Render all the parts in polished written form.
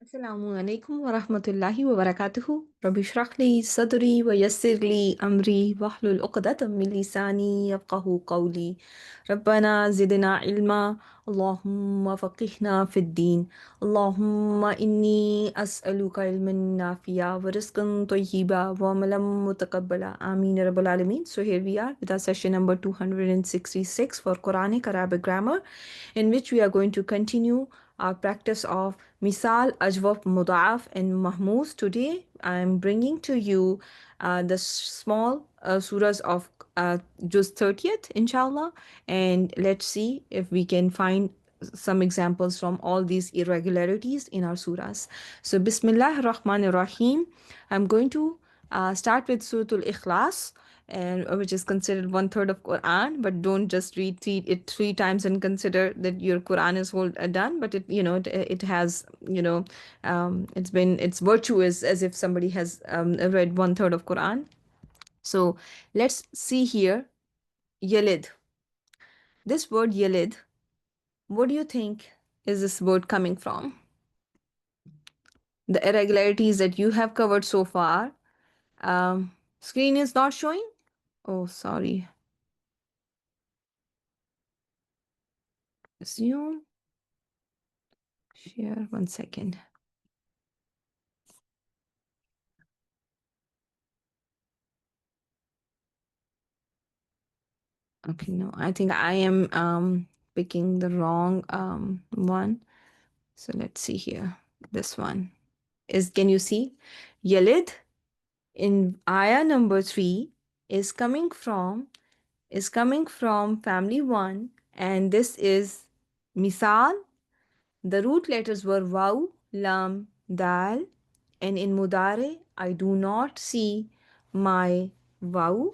Assalamu alaikum wa rahmatullahi wa barakatuhu. Rabbi shrah li sadri wa yassir li amri wahlul uqdatam min lisani yafqahu qawli. Rabbana zidna ilma. Allahumma faqihna fid din. Allahumma inni as'aluka ilman nafiya wa rizqan tayyiba wa amalan mutaqabbala. Ameen ya Rabbal Alameen. So here we are with our session number 266 for Quranic Arabic Grammar, in which we are going to continue our practice of Misal, Ajwaf, Muda'af, and Mehmouz. Today I am bringing to you the small surahs of Juz 30th, inshallah, and let's see if we can find some examples from all these irregularities in our surahs. So, Bismillah ar-Rahman ar-Rahim. I'm going to start with Suratul Ikhlas, and which is considered one third of Quran. But don't just read it three times and consider that your Quran is whole done. But it has its virtue is as if somebody has read one third of Quran. So let's see here. Yalid. This word yalid. What do you think is this word coming from? The irregularities that you have covered so far. Screen is not showing. Oh, sorry. Resume. Share 1 second. Okay, no, I think I am picking the wrong one. So let's see here. This one is, can you see? Yalid in ayah number 3 is coming from family 1, and this is misal. The root letters were waw, lam, dal, and in mudare I do not see my waw,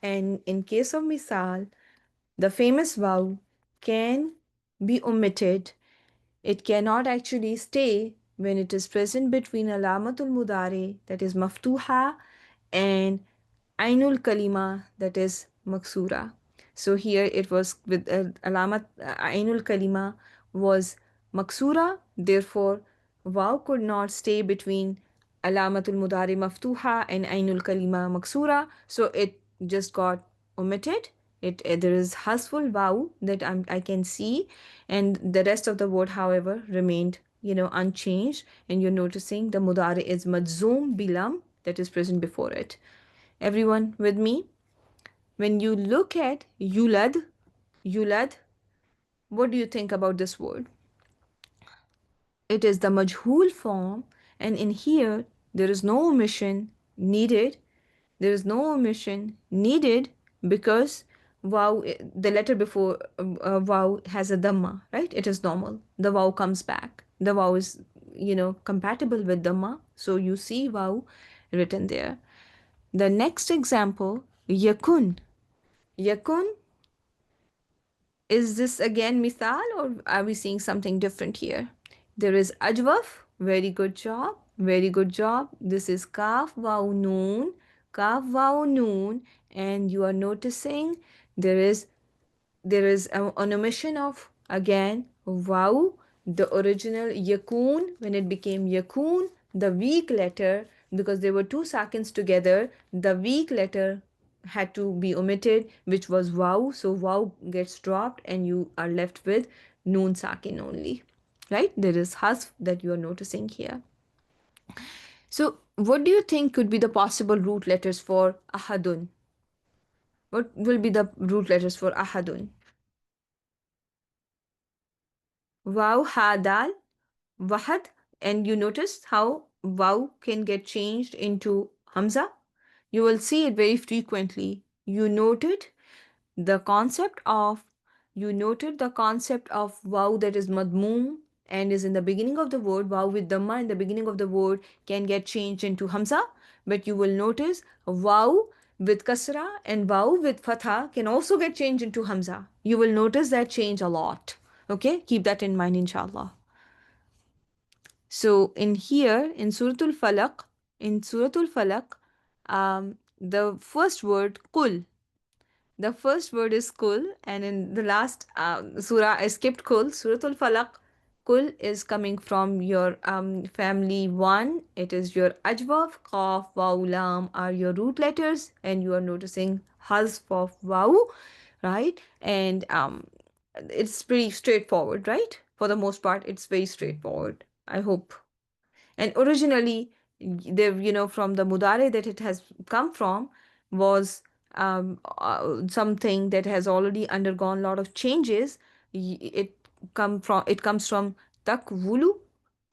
and in case of misal the famous waw can be omitted. It cannot actually stay when it is present between alamatul mudare, that is maftuha, and ainul kalima, that is maksura. So here it was with alamat ainul kalima was maksura, therefore waw could not stay between alamatul mudari maftuha and ainul kalima maksura, so it just got omitted. There is hasful waw that I can see, and the rest of the word, however, remained unchanged. And you're noticing the mudari is majzoom bilam, that is present before it. Everyone with me? When you look at yulad, what do you think about this word? It is the majhul form, and in here there is no omission needed. There is no omission needed because wow, the letter before wow has a dhamma, right? It is normal. The wow comes back. The wow is compatible with dhamma, so you see wow written there. The next example, yakun. Yakun, is this again misal, or are we seeing something different here? There is ajwaf. Very good job. Very good job. This is kaf waw noon. Kaf waw noon. And you are noticing there is an omission of again waw, the original yakun. When it became yakun, the weak letter, because there were two sakins together, the weak letter had to be omitted, which was waw. So waw gets dropped and you are left with noon sakin only, right? There is hasf that you are noticing here. So what do you think could be the possible root letters for ahadun? What will be the root letters for ahadun? Waw, ha, dal, wahad. And you notice how waw can get changed into hamza. You will see it very frequently. The concept of you noted the concept of waw that is madmoom and is in the beginning of the word. Waw with dhamma in the beginning of the word can get changed into hamza, but you will notice waw with kasra and waw with fatha can also get changed into hamza. You will notice that change a lot. Okay, keep that in mind, inshallah. So in here in Suratul Falaq, the first word kul. The first word is kul, and in the last surah I skipped kul. Suratul Falaq Kul is coming from your family one. It is your ajwaf, qaf, waw, lam are your root letters, and you are noticing hazf of waw, right? And it's pretty straightforward, right? For the most part, it's very straightforward. I hope. And originally, from the mudare that it has come from was something that has already undergone a lot of changes. It comes from takvulu.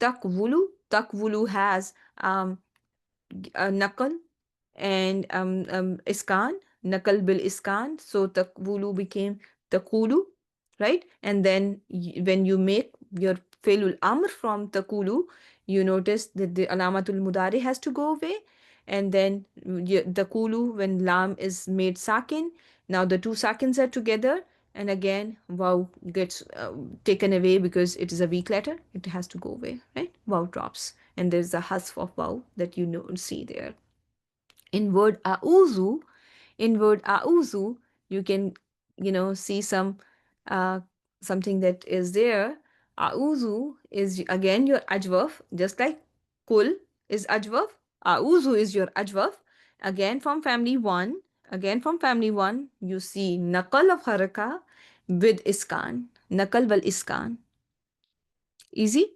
Takvulu has nakal and iskan, nakal bil iskan. So takvulu became takulu, right? And then when you make your failul amr from takulu, you notice that the alamatul mudari has to go away. And then the kulu, when lam is made sakin, now the two sakins are together. And again, wow gets taken away because it is a weak letter. It has to go away, right? Wow drops. And there's a hasf of wow that you know see there. In word auzu, you can see uh, something that is there. Auzu is again your ajwaf, just like kul is ajwaf. Auzu is your ajwaf. Again from family 1, you see naqal of haraka with iskan, naqal wal iskan. Easy.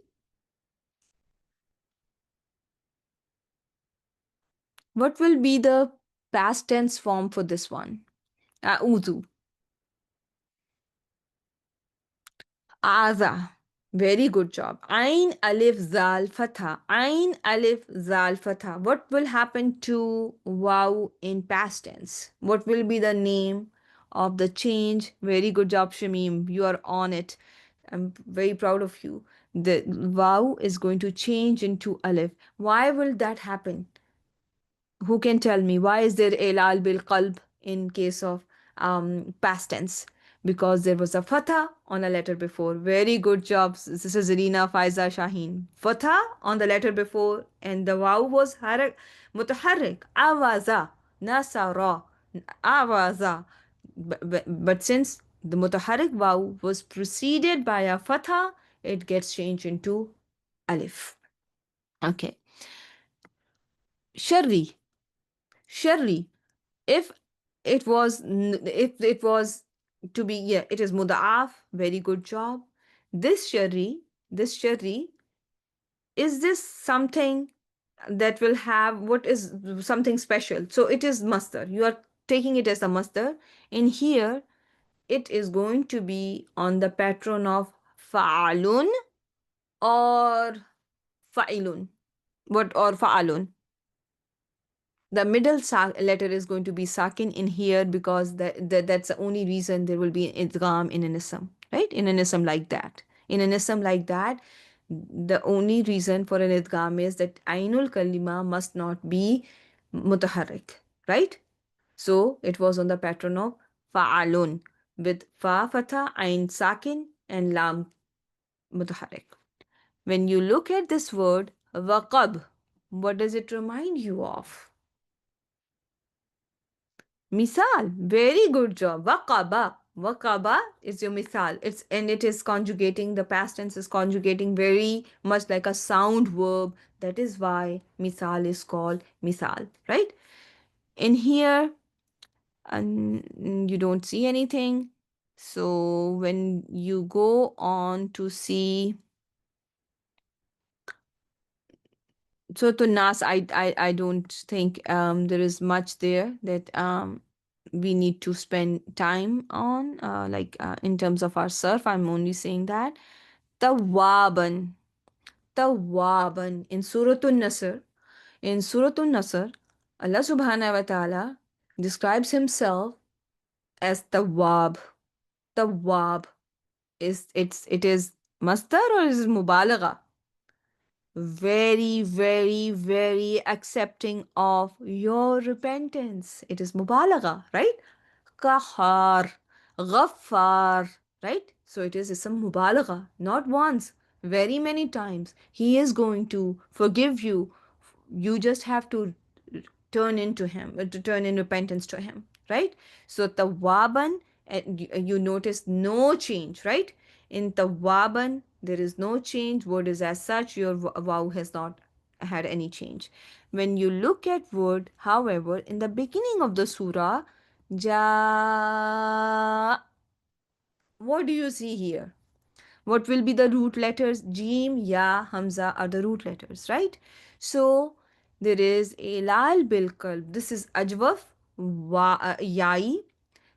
What will be the past tense form for this one? Auzu. Aza. Very good job. Ain alif zal fatha. Ain alif zal fatha. What will happen to waw in past tense? What will be the name of the change? Very good job, Shamim. You are on it. I'm very proud of you. The waw is going to change into alif. Why will that happen? Who can tell me why is there ilal bil qalb in case of past tense? Because there was a fatha on a letter before. Very good job. This is Zarina Faiza Shaheen. Fatha on the letter before, and the waw was mutaharrik. Awaza. Nasara. Awaza. But since the mutaharrik waw was preceded by a fatha, it gets changed into alif. Okay. Sharri. Sharri. If if it was to be, yeah, it is muda'af. Very good job. This sharri, is this something that will have what is something special? So it is masdar. You are taking it as a masdar. In here, it is going to be on the pattern of fa'alun or fa'ilun. What or fa'alun? The middle letter is going to be sakin in here because that's the only reason there will be an idgham in an ism, right? In an ism like that. In an ism like that, the only reason for an idgham is that ainul kalima must not be mutaharrik, right? So it was on the pattern of fa'alun with fa fatha, ain sakin, and lam mutaharrik. When you look at this word, waqab, what does it remind you of? Misal, very good job. Waqaba. Waqaba is your misal. It is conjugating, the past tense is conjugating very much like a sound verb. That is why misal is called misal, right? In here, you don't see anything. So when you go on to see, so to Nas, I don't think there is much there that we need to spend time on, in terms of our surf. I'm only saying that. Tawaban. Tawaban. In Suratul Nasr, Allah subhanahu wa ta'ala describes himself as Tawab. Tawab. It is masdar or is it mubalagha? Very, very, very accepting of your repentance. It is mubalagha, right? Qahar, Ghaffar, right? So it is ism mubalagha, not once, very many times. He is going to forgive you. You just have to turn into him, to turn in repentance to him, right? So tawaban, you notice no change, right? In tawaban, There is no change. Word is as such. Your wow has not had any change. When you look at word, however, in the beginning of the surah, ja, what do you see here? What will be the root letters? Jim, Ya, Hamza are the root letters, right? So there is a lal bil qalb. This is ajwaf, yai.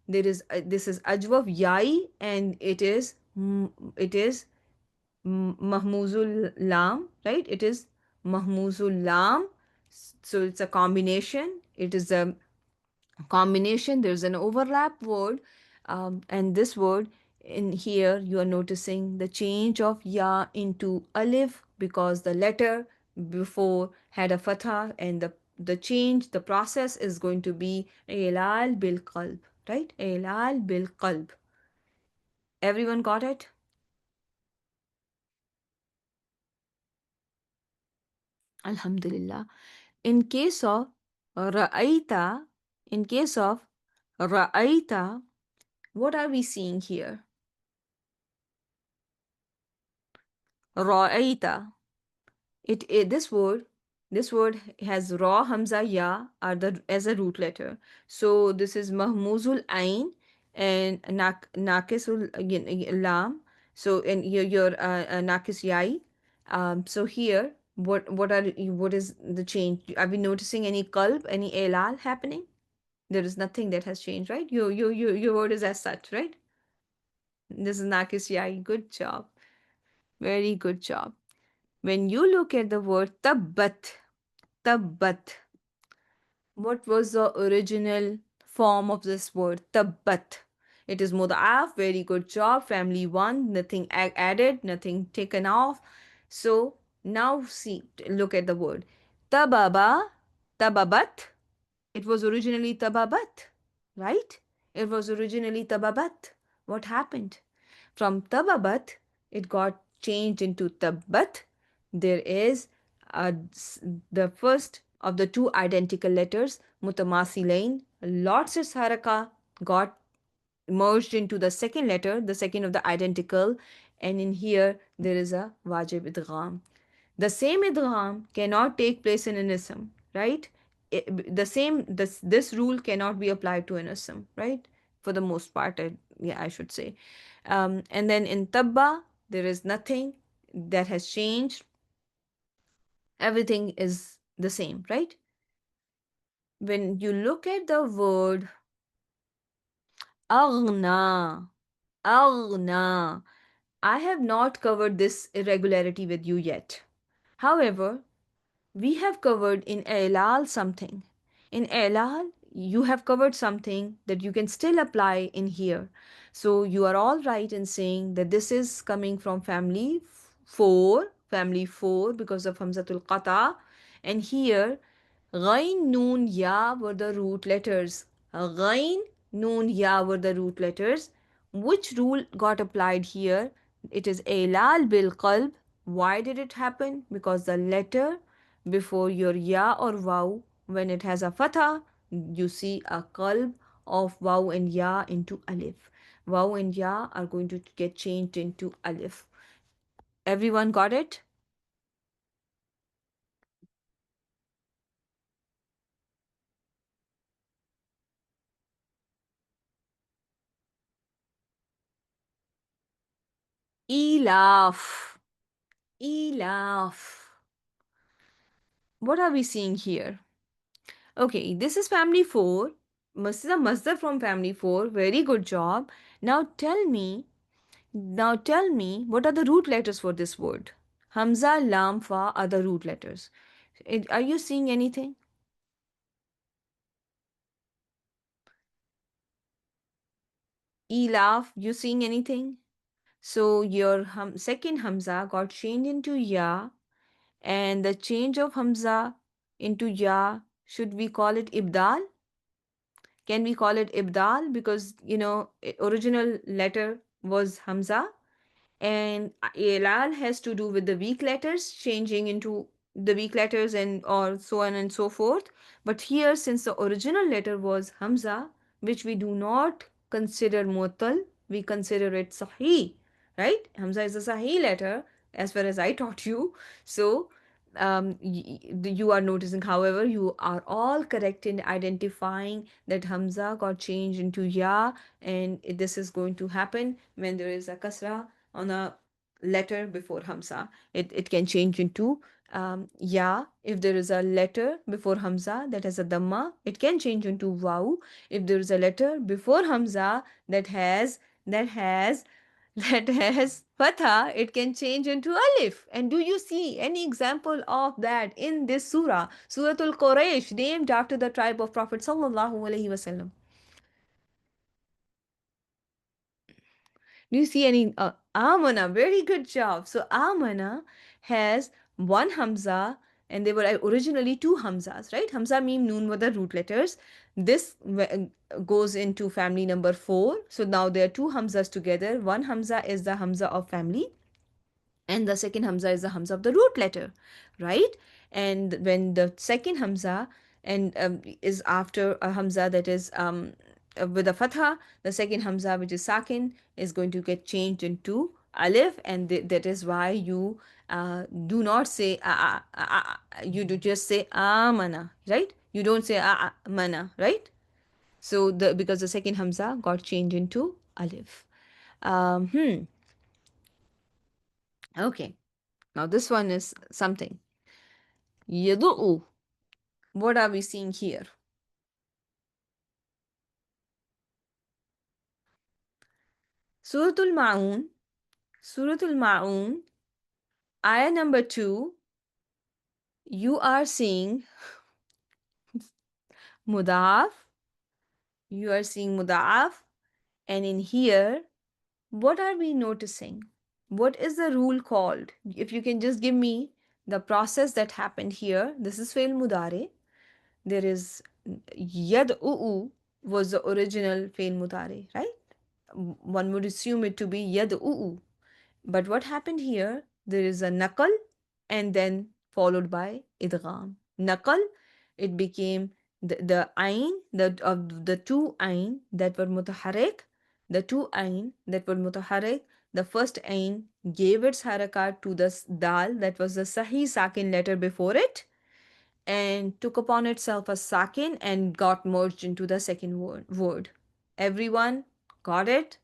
This is ajwaf yai, and it is mahmuzul lam, right? It is mahmuzul lam. So it's a combination. It is a combination. There's an overlap word, and this word in here you are noticing the change of ya into alif because the letter before had a fatha, and the change, the process is going to be ilal bil qalb, right? Ilal bil qalb. Everyone got it? Alhamdulillah. In case of ra'aita, in case of ra'aita, what are we seeing here? Ra'aita. This word has ra, hamza, ya are the as a root letter. So this is mahmuzul ain and nakisul lam. So and your nakis yai. So here, what is the change? Are we noticing any qalb, any elal happening? There is nothing that has changed, right? Your word is as such, right? This is nakis yai. Good job. Very good job. When you look at the word tabbat, tabbat, what was the original form of this word? Tabbat. It is mud'af. Very good job. Family one. Nothing added, nothing taken off. So now see, look at the word. Tababa, tababat. It was originally tababat, right? It was originally tababat. What happened? From tababat, it got changed into tabbat. There is the first of the two identical letters, mutamasilain. Lots of haraka got merged into the second letter, the second of the identical, and in here there is a wajib idgham. The same idgham cannot take place in an ism, right? This rule cannot be applied to an ism, right? For the most part, yeah, I should say. And then in tabba, there is nothing that has changed. Everything is the same, right? When you look at the word aghna, aghna, I have not covered this irregularity with you yet. However, we have covered in Elal something. In Elal, you have covered something that you can still apply in here. So you are all right in saying that this is coming from family 4 because of Hamzatul Qata. And here, Ghain, Noon, Ya were the root letters. Ghain, Noon, Ya were the root letters. Which rule got applied here? It is Elal bil Qalb. Why did it happen? Because the letter before your ya or waw, when it has a fatha, you see a qalb of waw and ya into alif. Waw and ya are going to get changed into alif. Everyone got it? Elaf. Elaf. What are we seeing here? Okay, this is family 4. This is a masdar from family 4. Very good job. Now tell me, what are the root letters for this word? Hamza, Lam, Fa are the root letters. Are you seeing anything? Elaf, you seeing anything? So your second Hamza got changed into Ya, and the change of Hamza into Ya, should we call it Ibdal? Can we call it Ibdal? Because, original letter was Hamza, and Elal has to do with the weak letters changing into the weak letters and or so on and so forth. But here, since the original letter was Hamza, which we do not consider mu'tal, we consider it Sahih, right? Hamza is a Sahih letter as far as I taught you. So you are noticing, however, you are all correct in identifying that Hamza got changed into Ya, and this is going to happen when there is a kasra on a letter before Hamza. It can change into Ya. If there is a letter before Hamza that has a Dhamma, it can change into Waw. If there is a letter before Hamza that has that has fatha, it can change into alif. And do you see any example of that in this surah, Suratul Quraysh, named after the tribe of Prophet sallallahu alaihi wasallam? Do you see any amana? Very good job. So amana has one hamza, and they were originally two hamzas, right? Hamza, mim, noon were the root letters. This goes into family number 4. So now there are two hamzas together. One hamza is the hamza of family, and the second hamza is the hamza of the root letter, right? And when the second hamza and is after a hamza that is with a fatha, the second hamza, which is sakin, is going to get changed into alif, and that is why you do not say you do just say amana, right? You don't say mana, right? So the because the second hamza got changed into alif. Hmm. Okay. Now this one is something. Yadu'u. What are we seeing here? Suratul Ma'un. Suratul Ma'un. Ayah number 2. You are seeing Mudaf. You are seeing Mudaf. And in here, what are we noticing? What is the rule called? If you can just give me the process that happened here. This is Fail Mudare. There is Yad'u was the original Fail Mudare, right? One would assume it to be Yad'u. But what happened here? There is a naqal and then followed by idgham. Naqal, it became the ain, of the two ain that were mutaharrik, the two ain that were mutaharrik, the first ain gave its harakat to the dal, that was the sahih sakin letter before it, and took upon itself a sakin and got merged into the second word. Everyone got it?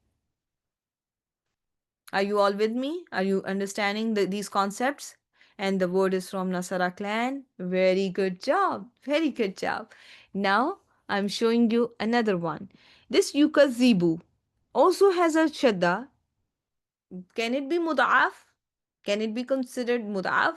Are you all with me? Are you understanding these concepts? And the word is from Nasara clan. Very good job. Very good job. Now I'm showing you another one. This yukazibu also has a shadda. Can it be mud'af? Can it be considered mud'af?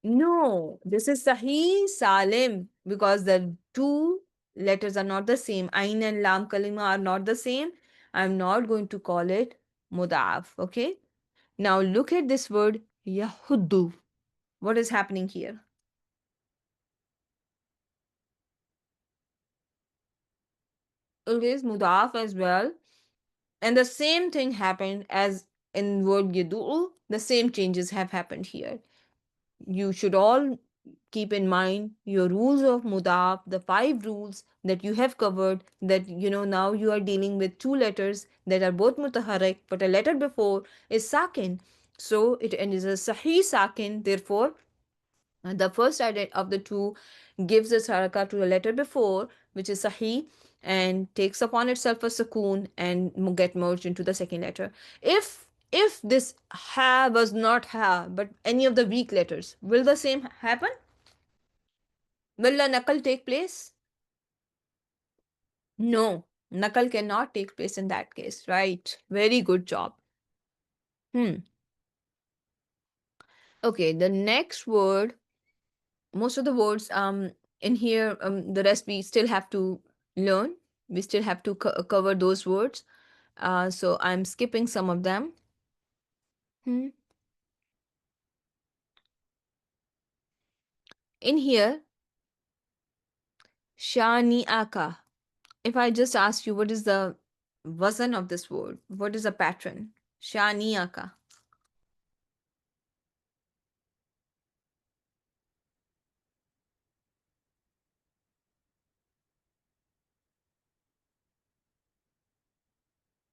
No, this is Sahih Salim because the two letters are not the same. Ain and Lam Kalima are not the same. I'm not going to call it mud'af. Okay. Now look at this word Yahuddu. What is happening here? It is mudaf as well. And the same thing happened as in word Yadu'u. The same changes have happened here. You should all keep in mind your rules of mudaf, the 5 rules that you have covered, that now you are dealing with two letters that are both mutaharrik, but a letter before is sakin. So it is a sahih sakin, therefore the first of the two gives its haraka to the letter before, which is sahih, and takes upon itself a sukoon and get merged into the second letter. If this ha was not ha, but any of the weak letters, will the same happen? Will the nakal take place? No, nakal cannot take place in that case, right? Very good job. Hmm. Okay, the next word, most of the words in here, the rest we still have to learn. We still have to cover those words. So I'm skipping some of them. Hmm. In here, shani aka. If I just ask you what is the wazn of this word, what is the pattern? Shani aka.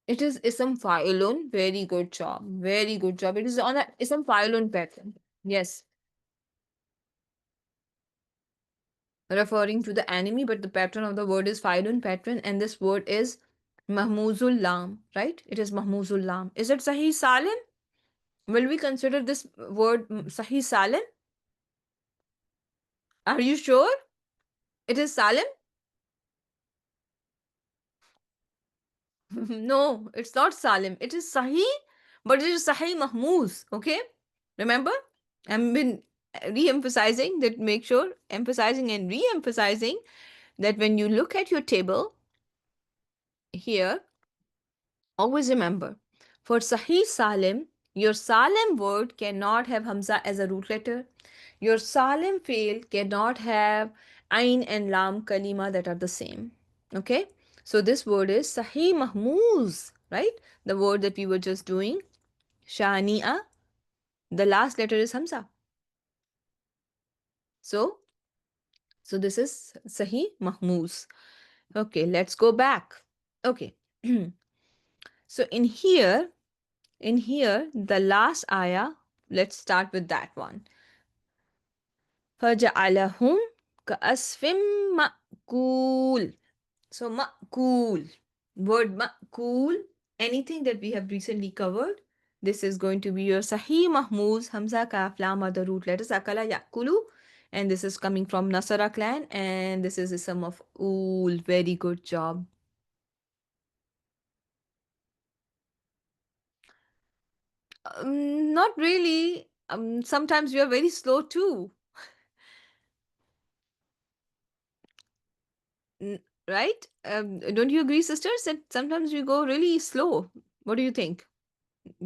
It is ism fa'ilun. Very good job. Very good job. It is on a ism fa'ilun pattern. Yes. Referring to the enemy, but the pattern of the word is fa'ilun pattern, and this word is mahmuzul lam, right? It is mahmuzul lam. Is it sahih salim? Will we consider this word sahih salim? Are you sure? It is salim? No, it's not salim. It is sahih, but it is sahih mahmuz. Okay? Remember? I've been re-emphasizing that, make sure, emphasizing and re-emphasizing that when you look at your table here, always remember, for Sahih Salim, your Salim word cannot have Hamza as a root letter. Your Salim fail cannot have Ain and Lam Kalima that are the same. Okay? So this word is Sahih Mahmuz, right? The word that we were just doing, Shani'a, the last letter is Hamza. So, so this is Sahih Mahmuz. Okay, let's go back. Okay. So in here, the last ayah, let's start with that one. فَجَعَلَهُمْ كَأَسْفٍ مَأْكُولٍ. So ma'kul, word ma'kul, anything that we have recently covered, this is going to be your Sahih Mahmuz, Hamza, Kaf, Lam are the root letters, Akala, Yakulu, and this is coming from Nasara clan, and this is Ism of Ul. Very good job. Not really. Sometimes we are very slow too. Right? Don't you agree, sisters, that sometimes we go really slow? What do you think?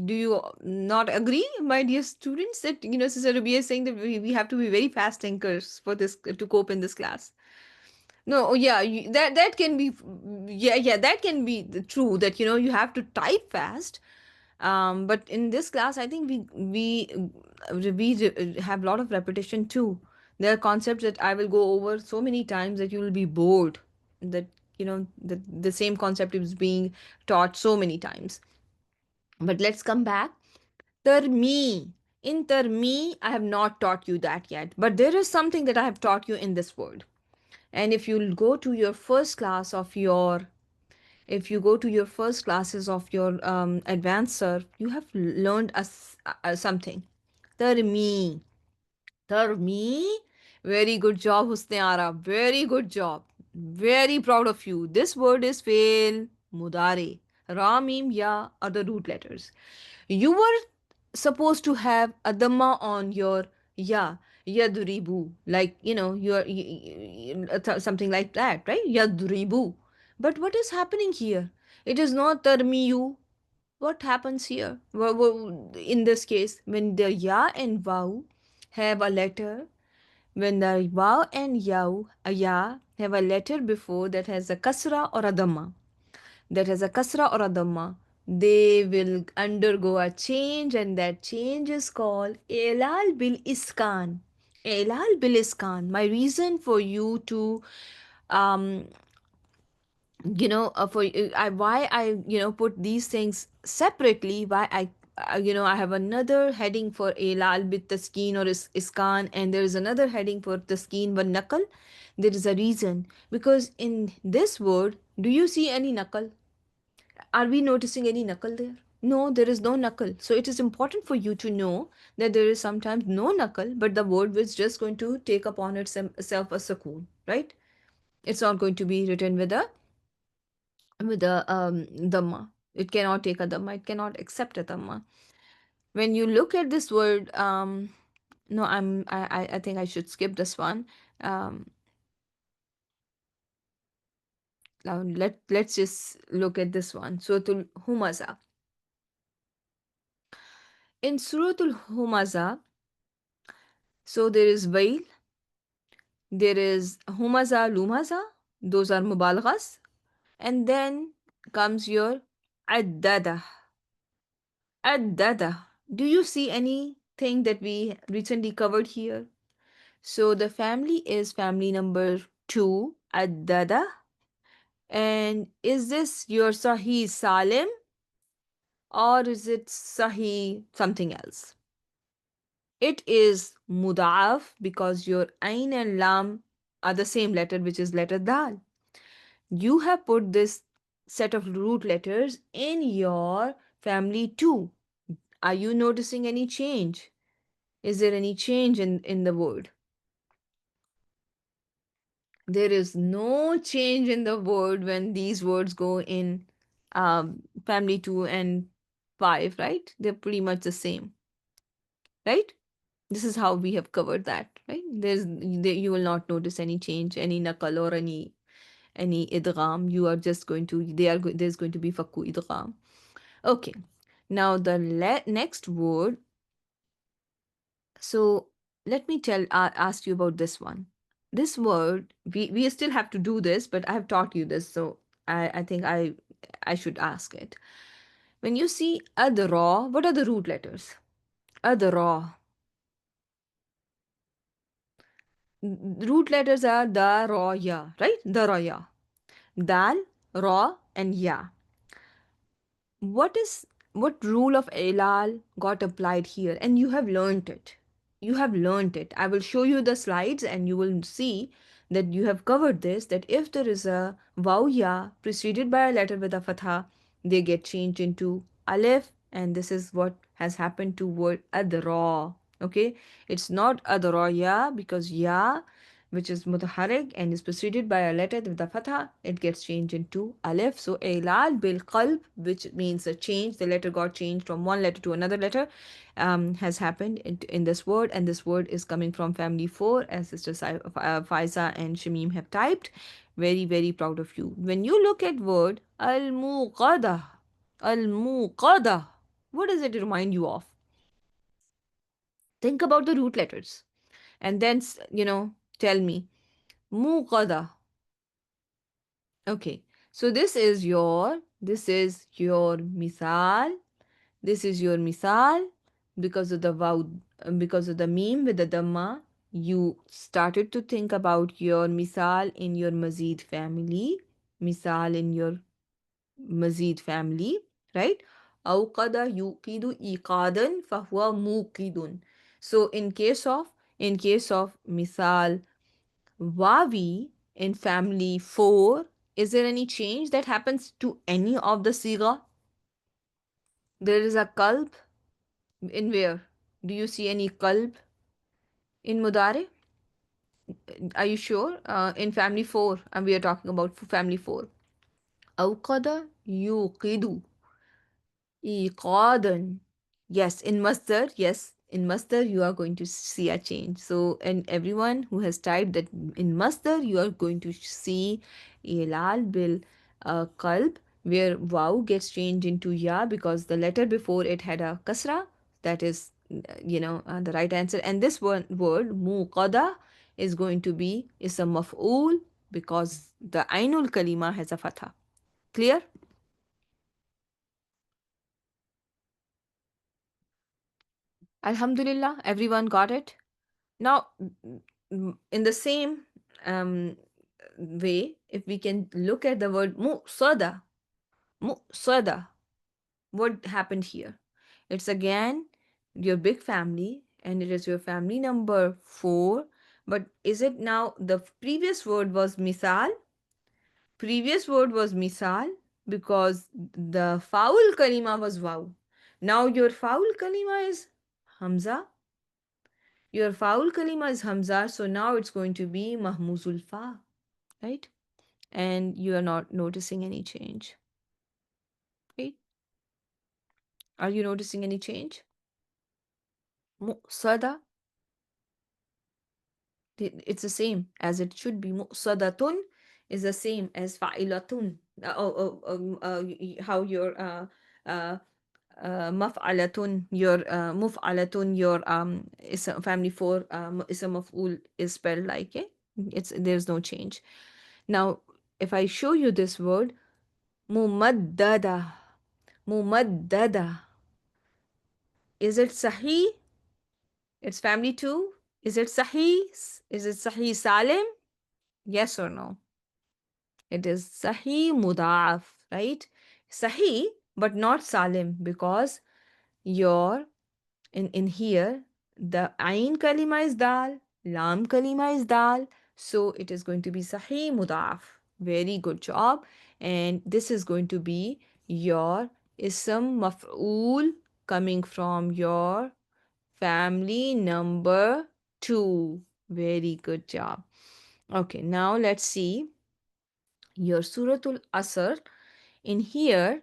Do you not agree, my dear students, that Sister Rabia is saying that we have to be very fast thinkers for this to cope in this class? No, oh, yeah, that can be, yeah, that can be true, that you have to type fast. But in this class, I think we have a lot of repetition too. There are concepts that I will go over so many times that you will be bored. That the same concept is being taught so many times. But let's come back. Termi. In termi, I have not taught you that yet. But there is something that I have taught you in this word. And if you go to your first classes of your advanced surf, you have learned something. Termi. Termi. Very good job, Husne Ara. Very good job. Very proud of you. This word is fail mudare. Ra, mim, ya are the root letters. You were supposed to have a dhamma on your ya, yadribu, like something like that, right? Yadribu. But what is happening here? It is not tarmiyu. What happens here? In this case, when the ya and waw have a letter, when the waw and ya have a letter before that has a kasra or a dhamma, they will undergo a change, and that change is called Elal bil Iskan. Elal bil Iskan. My reason for you to um for why I put these things separately, why I have another heading for Elal bit Taskin or Iskan, and there is another heading for Taskin but Nakal. There is a reason, because in this word, do you see any Nakal? Are we noticing any knuckle there? No, there is no knuckle. So it is important for you to know that there is sometimes no knuckle, but the word is just going to take upon itself a sukoon, right? It's not going to be written with a dhamma. It cannot take a dhamma. It cannot accept a dhamma. When you look at this word, no, I think I should skip this one. Um, now let's just look at this one. Suratul Humaza. In Suratul Humaza, so there is Vail, there is Humaza, Lumaza, those are Mubalaghas, and then comes your Addada. Addada. Do you see anything that we recently covered here? So the family is family number 2, Addada. And is this your Sahih Salim? or is it Sahih something else? It is Muda'af because your Ain and Lam are the same letter, which is letter Dal. You have put this set of root letters in your family too. Are you noticing any change? Is there any change in the word? There is no change in the word when these words go in family 2 and 5, right? They're pretty much the same, right? This is how we have covered that, right? You will not notice any change, any nakal or any idgham. You are just going to there's going to be fakku idgham. Okay. Now the next word. So let me ask you about this one. This word, we still have to do this, but I have taught you this, so I think I should ask it. When you see adra, what are the root letters? Adra. Root letters are da, ra, ya, right? Da, ra, ya. Dal, ra, and ya. What rule of ilal got applied here? And you have learnt it. You have learnt it. I will show you the slides and you will see that you have covered this, that if there is a waw ya preceded by a letter with a fatha, they get changed into alif, and this is what has happened to word adra. Okay, it's not adra ya because ya, which is mutaharrik and is preceded by a letter with the fatha, it gets changed into alif. So ilal bil qalb, which means a change, the letter got changed from one letter to another letter, has happened in this word, and this word is coming from family 4, as Sister Faiza and Shamim have typed. Very, very proud of you. When you look at word al-muqada, al-muqada, what does it remind you of? Think about the root letters and then, tell me. Muqada. Okay, so this is your misal. This is your misal because of the wow, because of the meme with the dhamma. You started to think about your misal in your mazid family, misal in your mazid family, right? Awqada yuqidu iqadan fahuwa muqidun. So in case of misal Wavi in family 4, is there any change that happens to any of the siga? There is a kalb in where? Do you see any kalb in mudare? Are you sure? In family 4, and we are talking about family 4. Awqada yuqidu iqadan. Yes, in masdar, you are going to see a change. So, and everyone who has typed that in masdar, you are going to see ilal bil qalb, where waw gets changed into ya because the letter before it had a kasra. That is, the right answer. And this one word, muqada, is going to be ism maf'ul because the ainul kalima has a fatha. Clear? Alhamdulillah, everyone got it. Now, in the same um, way, if we can look at the word mu'sada, what happened here? It's again your big family, and it is your family number 4. But is it now the previous word was misal? Previous word was misal because the foul kalima was wow. Now your foul kalima is hamza. Your foul kalima is hamza, so now it's going to be mahmuzul fa, right? And you are not noticing any change, right? Are you noticing any change? Mu'sada, it's the same as it should be. Mu'sadatun is the same as fa'ilatun. How your uh, maf'alatun, your muf'alatun, your is family 4 is a maf'ul is spelled like, there's no change. Now, if I show you this word, mumaddada, mumaddada, is it sahih? It's family 2. Is it sahih? Is it sahih salim? Yes or no? It is sahih mudaf, right? Sahih, but not Salim, because your in here the Ain kalima is dal, Lam kalima is dal, so it is going to be Sahih Mudaf. Very good job. And this is going to be your Ism Maf'ul coming from your family number 2. Very good job. Okay, now let's see your Suratul Asr. In here,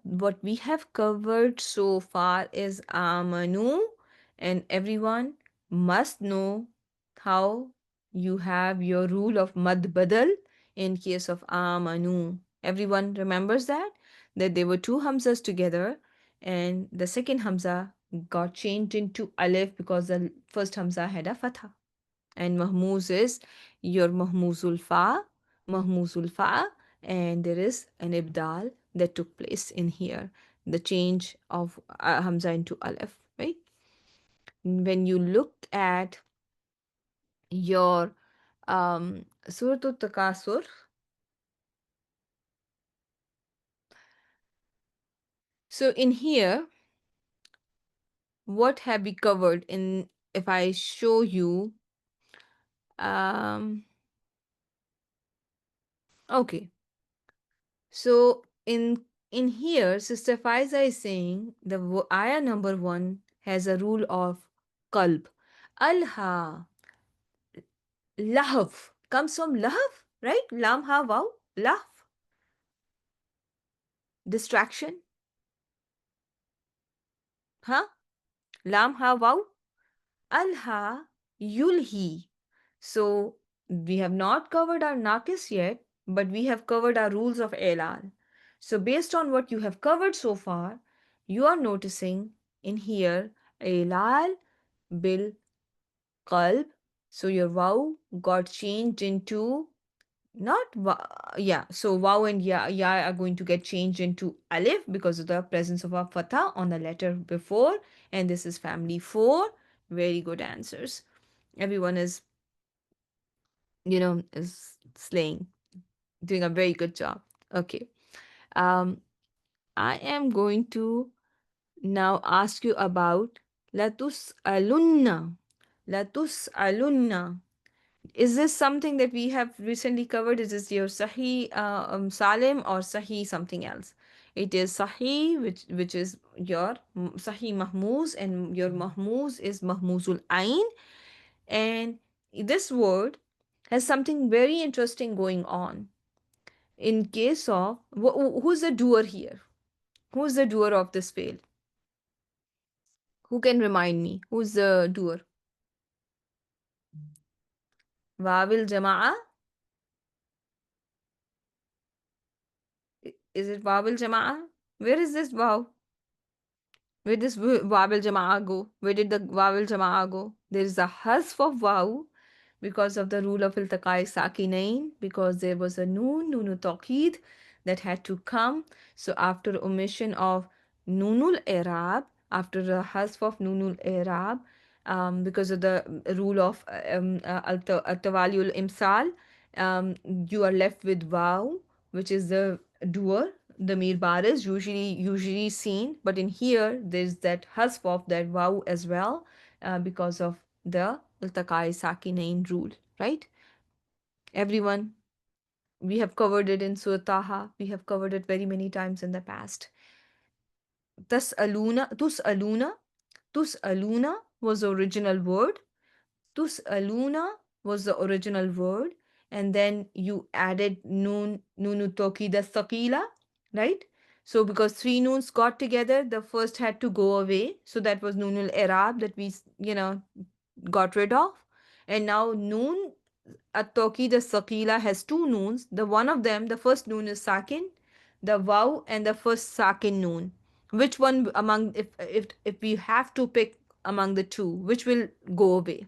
what we have covered so far is Amanu, and everyone must know how you have your rule of Mad Badal in case of Amanu. Everyone remembers that? That there were two Hamzas together, and the second Hamza got changed into Alif because the first Hamza had a Fatha. And Mahmuz is your Mahmuzul Fa, and there is an Ibdal that took place in here, the change of Hamza into Aleph, right? When you look at your Surah Takasur, so in here, what have we covered in, if I show you, um, okay, so in here, Sister Faiza is saying the ayah number 1 has a rule of qalb. Alha, lahf comes from lahf, right? Lam ha waw, lahf, distraction, huh? Lam ha waw, alha, yulhi. So we have not covered our nakis yet, but we have covered our rules of elal. So based on what you have covered so far, you are noticing in here elal bil qalb. So your wow got changed into not yeah. So wow and ya are going to get changed into alif because of the presence of a fatha on the letter before, and this is family 4. Very good answers. Everyone is, is slaying, doing a very good job. Okay. Um, I am going to now ask you about latus alunna. Latus alunna. Is this something that we have recently covered? Is this your Sahih Salim or Sahih something else? It is Sahih, which is your Sahih Mahmuz, and your Mahmuz is Mahmuzul Ain. And this word has something very interesting going on. In case of who's the doer here? Who's the doer of this fail? Who can remind me? Who's the doer? Wawil Jama'a? Is it Wawil Jama'a? Where is this Waw? Where does Wawil Jama'a go? Where did the Wawil Jama'a go? There is a hasf of Waw because of the rule of iltaqai sakinain, because there was a nunu tawqid that had to come. So after omission of nunul i'rab, after the hasf of nunul i'rab, because of the rule of al-tawaliul imsal, you are left with waw, which is the doer. The mir bar is usually seen, but in here there's that hasf of that waw as well, because of the iltaqai sakinain rule, right? Everyone, we have covered it in Surah Taha. We have covered it very many times in the past. Tus'aluna, tus'aluna was the original word. Tus'aluna was the original word, and then you added nunu tokida thaqila, right? So because three noons got together, the first had to go away. So that was nunul i'rab that we, got rid of. And now noon at-tawqid as-saqila has two noons. The one of them, the first noon is sakin, the waw and the first sakin noon. Which one among, if we have to pick among the two, which will go away?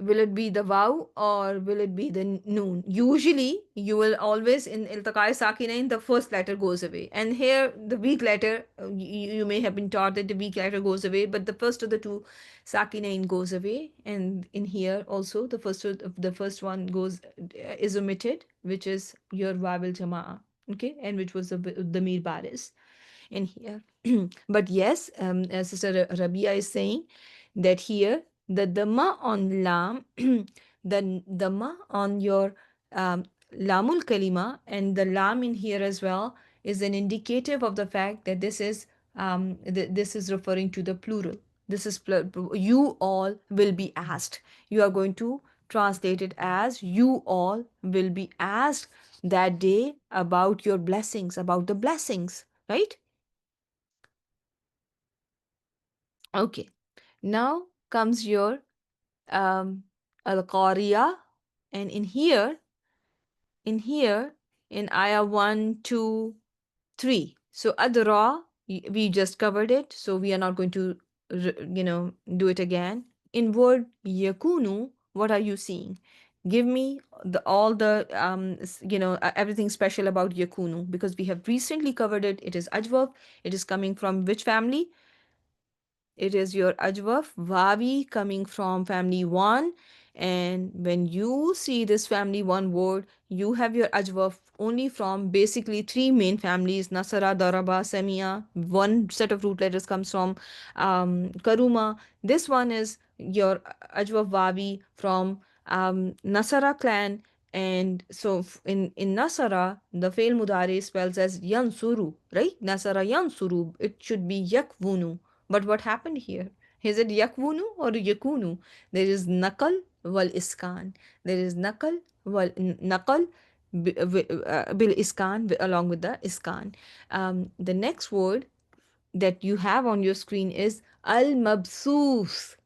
Will it be the waw or will it be the noon? Usually, you will always in iltaqai sakinain, the first letter goes away. And here, the weak letter, you may have been taught that the weak letter goes away, but the first of the two sakinain goes away. And in here also, the first one goes is omitted, which is your wabil jamaa. Okay, and which was the mir baris in here. But yes, as Sister Rabia is saying, that here the dhamma on lam, the dhamma on your lamul kalima, and the lam in here as well is an indicative of the fact that this is referring to the plural. This is you all will be asked. You are going to translate it as you all will be asked that day about your blessings, about the blessings, right? Okay, now comes your um, al-Qariya, and in here, in ayah 1, 2, 3. So adra, we just covered it, so we are not going to, do it again. In word yakunu, what are you seeing? Give me all the, everything special about yakunu, because we have recently covered it. It is ajwab. It is coming from which family? It is your Ajwaf Vavi coming from family 1. And when you see this family 1 word, you have your Ajwaf only from basically three main families: Nasara, Daraba, Samia. One set of root letters comes from Karuma. This one is your Ajwaf Vavi from Nasara clan. And so in Nasara, the fail mudare spells as Yansuru, right? Nasara Yansuru. It should be Yakvunu. But what happened here? Is it yakvunu or yakunu? There is nakal wal iskan. There is nakal wal nakal bil iskan along with the iskan. The next word that you have on your screen is al mabsus.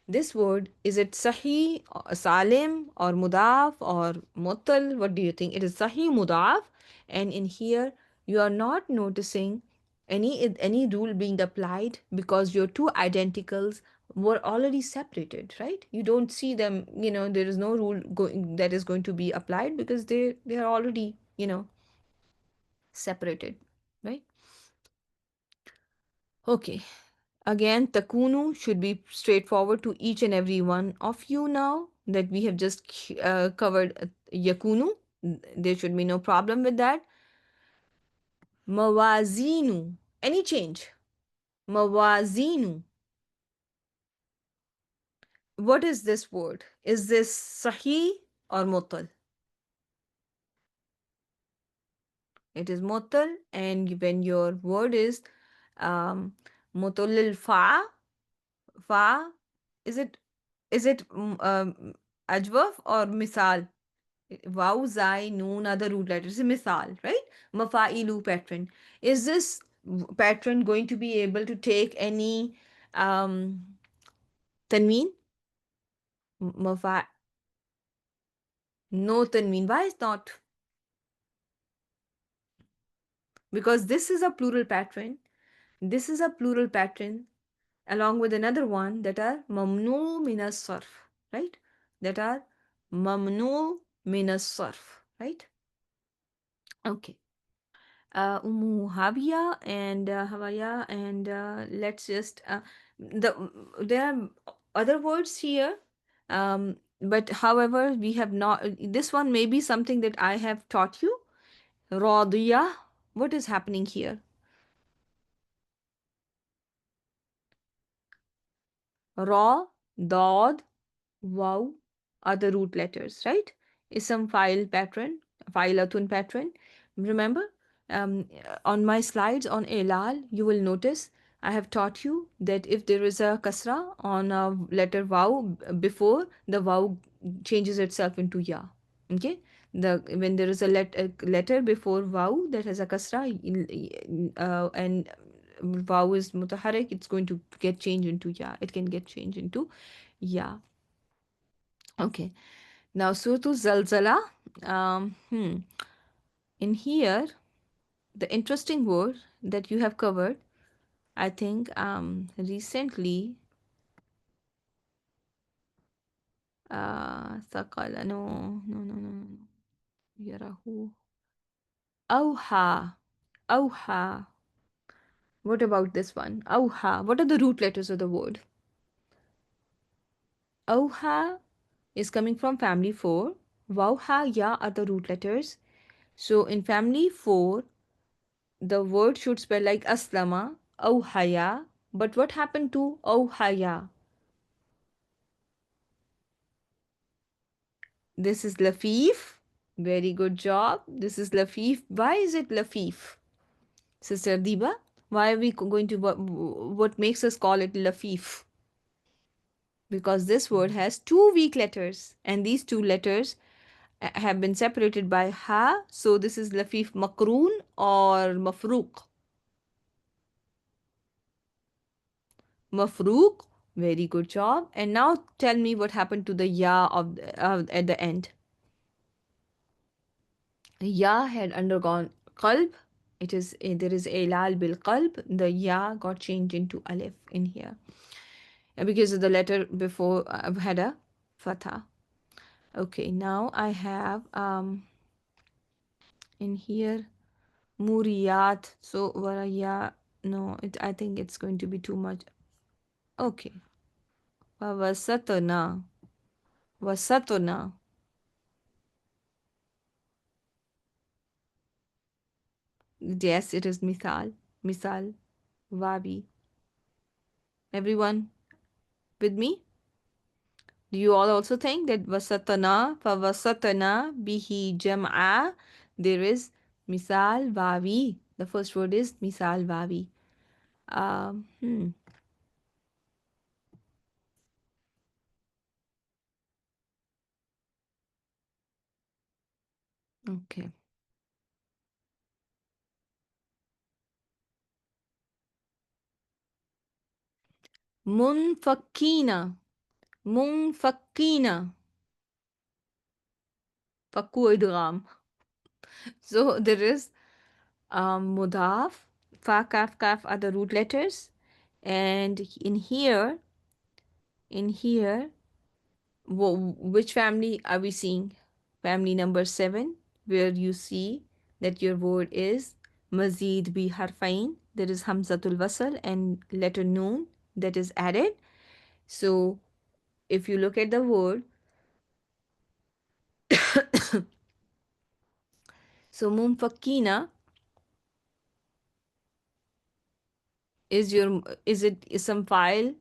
This word, is it Sahih, Salim, or Mudaf, or Muttal? What do you think? It is Sahih Mudaf, and in here you are not noticing any rule being applied because your two identicals were already separated, right? You don't see them, there is no rule going that is going to be applied because they are already, separated, right? Okay. Again, takunu should be straightforward to each and every one of you now that we have just covered yakunu. There should be no problem with that. Mawazinu. Any change? Mawazinu. What is this word? Is this sahih or mutal? It is mutal, and when your word is mutalil fa, is it ajwaf or misal? Wow, Zai, Noon are the root letters. Misal, right? Mafa'ilu patron. Is this patron going to be able to take any tanween? Mafa, no tanween. Why is not? Because this is a plural patron. This is a plural patron along with another one that are mamnu minas sarf, right? That are mamnu minas sarf, right? Okay. Havia and Havaya, and let's just there are other words here, but however we have not. This one may be something that I have taught you. Radiya. What is happening here? Ra, Dod, Wow are the root letters, right? Ism file pattern, filatun pattern. Remember, on my slides on Elal, you will notice I have taught you that if there is a kasra on a letter Wow before, the Wow changes itself into Ya. Okay? When there is a letter before Wow that has a kasra and Wow is mutaharik, it's going to get changed into Ya. It can get changed into Ya. Okay. Now, Suratu Zalzala. In here, the interesting word that you have covered, I think recently, ثقل. No, no, no, no, no. يره. أوحى. أوحى. What about this one? أوحى. What are the root letters of the word? أوحى is coming from family 4. Wawha, ya are the root letters. So in family 4, the word should spell like aslama, awhaya. But what happened to awhaya? This is lafif. Very good job. This is lafif. Why is it lafif? Sister Diba, why are we going to, what makes us call it lafif? Because this word has two weak letters, and these two letters have been separated by ha. So this is lafif makroon or mafruq. Mafruq. Very good job. And now tell me what happened to the ya of at the end. Ya had undergone qalb. It is there is ilal bil qalb. The ya got changed into alif in here because the letter before had a fatha. Okay, now I have in here muriyat. So waraya. No, I think it's going to be too much. Okay, wasatna. Wasatna. Yes, it is misal. Misal. Wabi. Everyone with me? Do you all also think that wasatana, fawasatana, bihi jam'a, there is misal wawi. The first word is misal wawi. Um, hmm. Okay. Munfakina. Munfakina. Fakku idgham. So there is mudaf, fa, kaf, kaf are the root letters. And in here, which family are we seeing? Family number 7, where you see that your word is mazid bi harfain. There is hamzatul wasl and letter noon that is added. So if you look at the word, so mumfakina is it ism file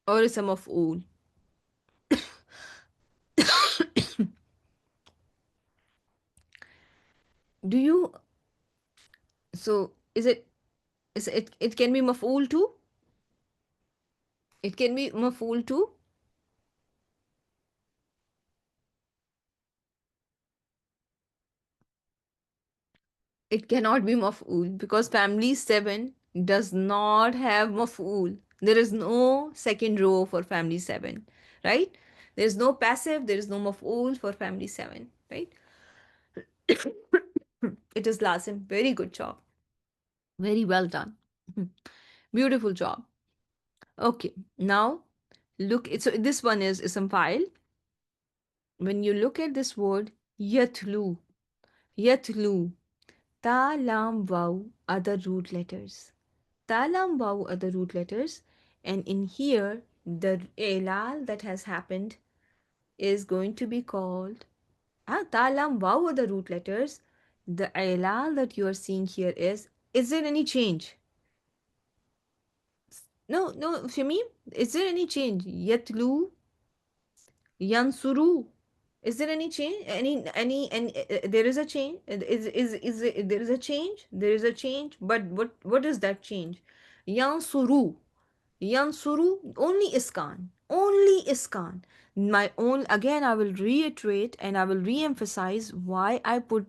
or ism maf'ul? Do you, so it can be maf'ul too? It can be maf'ul too? It cannot be maf'ul because family 7 does not have maf'ul. There is no second row for family 7, right? There is no passive, there is no maf'ul for family 7, right? It is lazim. Very good job. Very well done. Beautiful job. Okay, now look. So this one is ism file. When you look at this word, yatlu, yatlu, ta, lam, waw are the root letters. Ta, lam, waw are the root letters, and in here, the elal that has happened is going to be called. Ta, lam, waw are the root letters. The elal that you are seeing here is. Is there any change? No, no, Shamim. Is there any change? Yatlu, yansuru. Is there any change? Any and there is a change. There is a change? There is a change. But what is that change? Yansuru. Yansuru, only iskan. Only iskan. My own, again, I will reiterate and I will re-emphasize why I put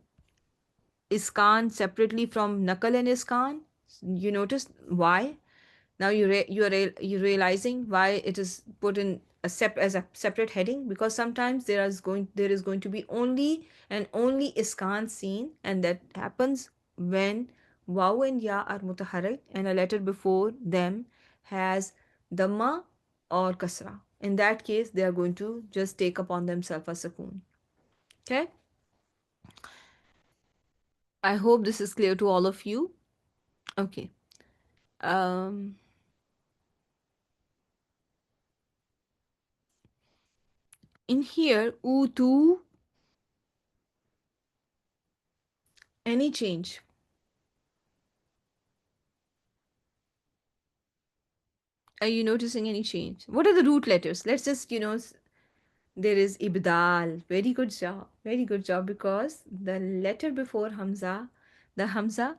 iskan separately from nakal and iskan. You notice why? Now you're realizing why it is put in as a separate heading, because sometimes there is going to be only and only iskan seen, and that happens when waw and ya are mutaharrik and a letter before them has dhamma or kasra. In that case, they are going to just take upon themselves a sukoon. Okay? I hope this is clear to all of you. Okay. Um, in here, utu, any change? Are you noticing any change? What are the root letters? Let's just, there is ibdal. Very good job. Very good job, because the letter before Hamza, the Hamza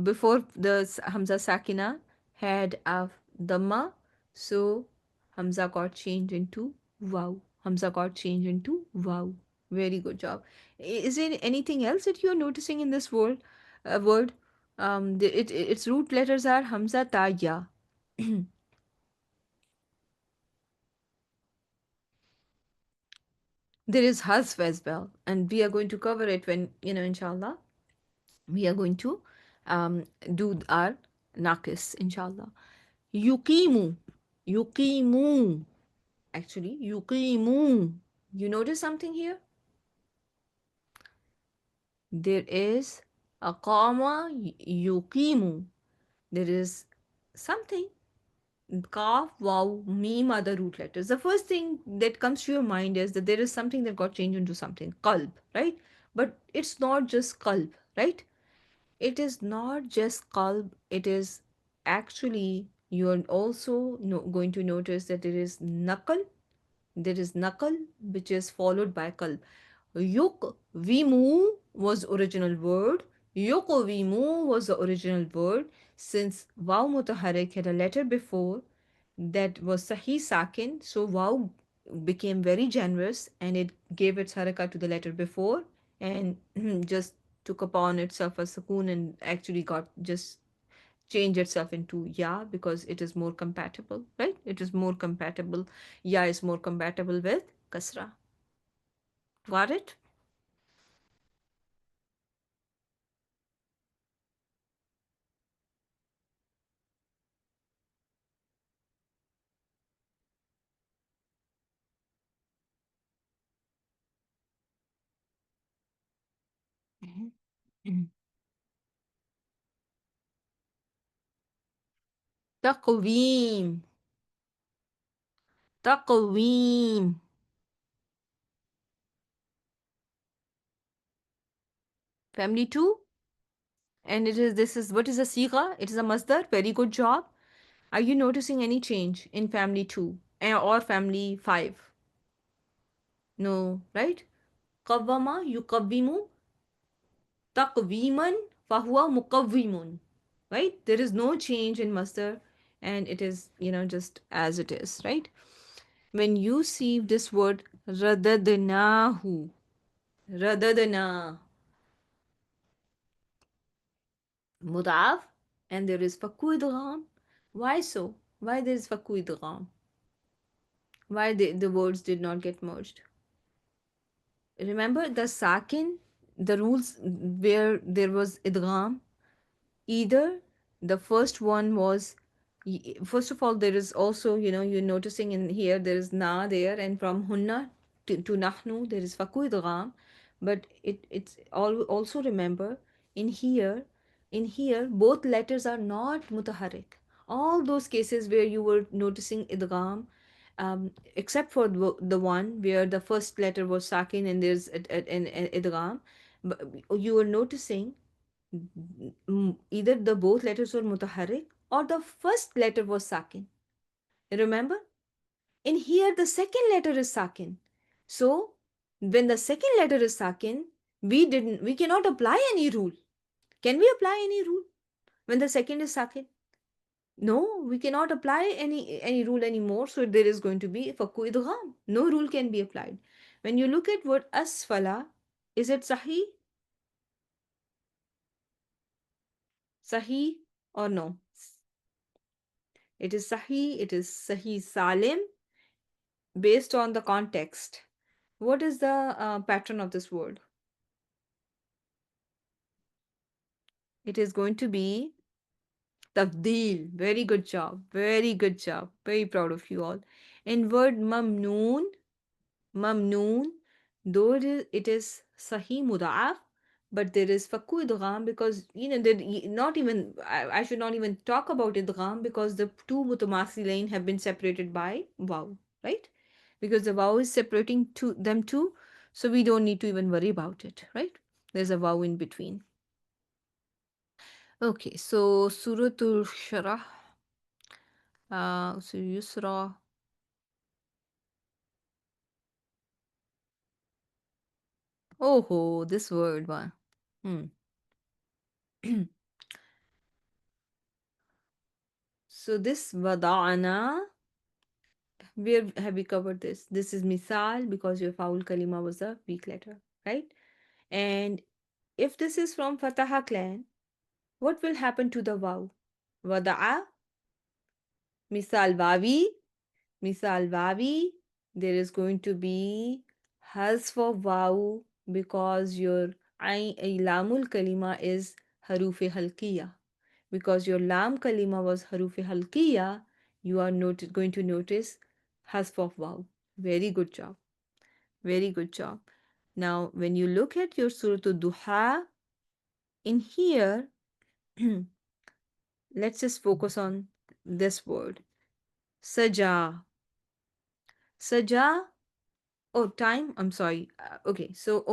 before the Hamza Sakina had a Dhamma. So Hamza got changed into Waw. Hamza got changed into Waw. Very good job. Is there anything else that you are noticing in this word? Its root letters are Hamza, Ta, Ya. There is Hasf as well, and we are going to cover it when, inshallah, we are going to do our Nakis, inshallah. Yuqimu, yuqimu, actually, yuqimu. You notice something here? There is aqama, yuqimu. There is something. Kaf, Waw, Mim are the root letters. The first thing that comes to your mind is that there is something that got changed into something, qalb, right? But it's not just qalb, right? It is not just qalb, it is actually, you're also going to notice that there is naqal, which is followed by qalb. Yukvimu was original word. Yukvimu was the original word. Since Waw Mutaharik had a letter before that was Sahi Sakin, so Waw became very generous and it gave its haraka to the letter before and just took upon itself a sukoon and actually got just changed itself into Ya because it is more compatible, right? It is more compatible. Ya is more compatible with Kasra. Got it? Mhm. Mhm. تقويم تقويم. Family 2. And this is what is a sigha? It is a masdar. Very good job. Are you noticing any change in family 2 or family 5? No, right? قوّم يقوّم تقويما فهو مقوّم. Right? There is no change in masdar and it is, just as it is, right? When you see this word radadnahu, radadna, مضعف, and there is فكو idgham. Why so? Why there is فكو idgham? Why the words did not get merged? Remember the sakin, the rules where there was idgham, either the first one was, first of all, there is also, you're noticing in here there is na there, and from hunna to nahnu there is faku idgham, but it's also remember in here, both letters are not mutaharrik. All those cases where you were noticing idgham, except for the one where the first letter was sakin and there's an idgham, but you were noticing either the both letters were mutaharrik or the first letter was sakin. Remember? In here, the second letter is sakin. So, when the second letter is sakin, we cannot apply any rule. Can we apply any rule when the second is sakin? No, we cannot apply any rule anymore. So there is going to be faku idgham. No rule can be applied. When you look at word asfala, is it sahi? Sahi or no? It is sahi. It is sahi salim based on the context. What is the pattern of this word? It is going to be Tabdeel. Very good job. Very good job. Very proud of you all. In word mamnoon, mamnoon, though it is sahih muda'af, but there is fakku idgham because not even I should not even talk about idgham because the two mutamathilain have been separated by waw, right? Because the waw is separating them two, so we don't need to even worry about it, right? There's a waw in between. Okay, so Suratul Sharah, so Yusra. Oh, this word one. Hmm. So this wada'ana, where have we covered this? This is misal because your foul kalima was a weak letter, right? And if this is from Fataha clan, what will happen to the waw? Wada'a, misal wawi, misal wawi, there is going to be hazf of waw because your lamul kalima is harufe halkiya. Because your lam kalima was harufe halkiya, you are going to notice hasf of waw. Very good job. Very good job. Now, when you look at your Surah Duha, in here, let's just focus on this word. Saja. Saja. Oh, time. I'm sorry. Okay, so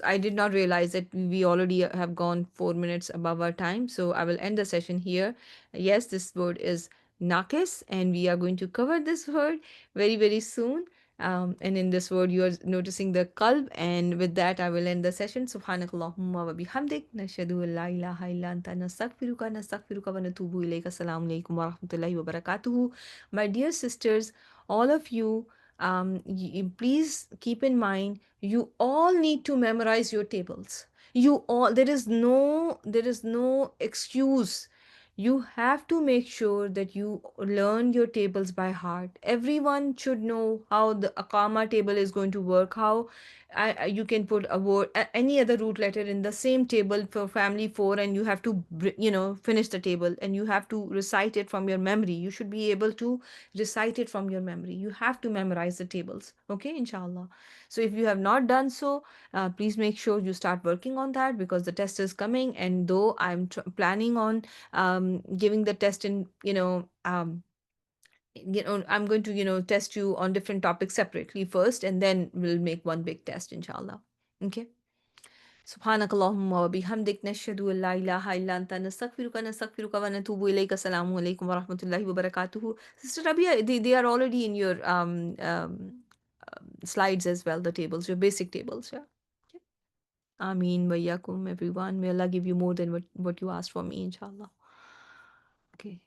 I did not realize that we already have gone 4 minutes above our time. So I will end the session here. Yes, this word is nakis, and we are going to cover this word very very soon. And in this word, you are noticing the qalb, and with that, I will end the session. Subhanakallahumma wa bihamdik. Nashhadu an la ilaha illa anta nastaghfiruka wa natubu ilayka. Assalamu alaikum wa rahmatullahi wa barakatuhu. My dear sisters, all of you, please keep in mind, you all need to memorize your tables. You all, there is no excuse. You have to make sure that you learn your tables by heart. Everyone should know how the akama table is going to work, how you can put a word, any other root letter in the same table for family four, and you have to, finish the table, and you have to recite it from your memory. You should be able to recite it from your memory. You have to memorize the tables, okay, inshallah. So if you have not done so, please make sure you start working on that because the test is coming. And though I'm planning on giving the test in, I'm going to, test you on different topics separately first, and then we'll make one big test, inshallah. Okay. سبحانك اللهم وبحمدك نشهد أن لا إله إلا أنت نستغفرك ونتوب إليك السلام عليكم ورحمة الله وبركاته. Sister Rabia, they are already in your slides as well, the tables, your basic tables, yeah. Okay. Ameen wa yakum, everyone. May Allah give you more than what you asked for me, inshallah. Okay.